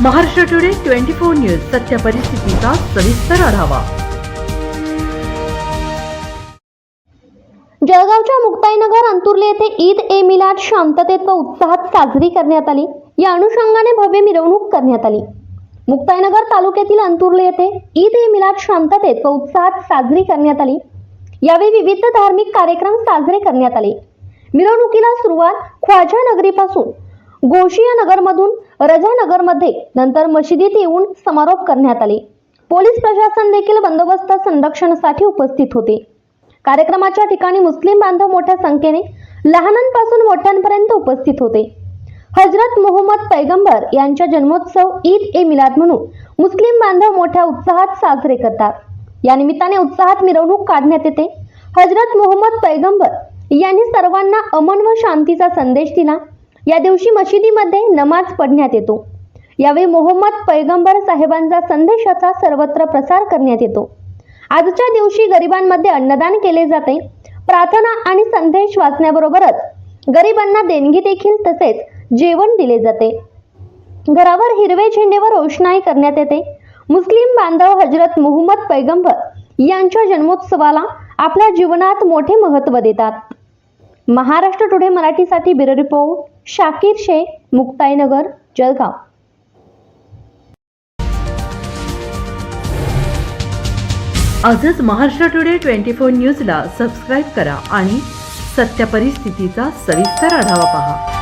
Maharashtra today 24 news सत्य परिस्थितीचा सविस्तर आढावा। जळगावच्या मुक्ताईनगर अंतुर्ले येथे ईद ए मिलाद शांततेत व उत्साहात साजरी करण्यात आली। या अनुषंगाने भव्य मिरवणूक करण्यात आली। मुक्ताईनगर तालुक्यातील अंतुर्ले येथे ईद ए मिलाद शांततेत व उत्साहात साजरी करण्यात आली। यावेळी विविध धार्मिक कार्यक्रम साजरे करण्यात आले। मिरवणुकीला सुरुवात ख्वाजा नगरीपासून गोशिया नगरमधून रजा नगरमध्ये नंतर मशिदीत येऊन समारोप करण्यात आले। पोलीस प्रशासन देखील बंदोबस्त संरक्षणासाठी उपस्थित होते। कार्यक्रमाच्या ठिकाणी मुस्लिम बांधव मोठ्या संख्येने लहानांपासून मोठ्यांपर्यंत उपस्थित होते। हजरत मोहम्मद पैगंबर यांचा जन्मोत्सव ईद ए मिलाद म्हणून मुस्लिम बांधव मोठ्या उत्साहात साजरे करतात। या निमित्ताने उत्साहात मिरवणूक काढण्यात येते। हजरत मोहम्मद पैगंबर यांनी सर्वांना अमन व शांतीचा संदेश दिला। या दिवशी मशिदीमध्ये नमाज पढण्यात येतो। यावेळी मोहम्मद पैगंबर साहेबांचा संदेशाचा सर्वत्र प्रसार करण्यात येतो। आजच्या दिवशी गरिबांमध्ये अन्नदान केले जाते। प्रार्थना आणि संदेश वाचण्याबरोबरच गरिबांना देणगी देखील तसेच जेवण दिले जाते। घरावर हिरवे झेंडेवर रोषणाई करण्यात येते। मुस्लिम बांधव हजरत मोहम्मद पैगंबर यांच्या जन्मोत्सवाला आपल्या जीवनात मोठे महत्त्व देतात। महाराष्ट्र टुडे मराठीसाठी ब्युरो रिपोर्ट शाकीर शेख, मुक्ताईनगर, जळगाव। आजच महाराष्ट्र टुडे 24 न्यूजला सबस्क्राईब करा आणि सत्य परिस्थितीचा सविस्तर आढावा पहा।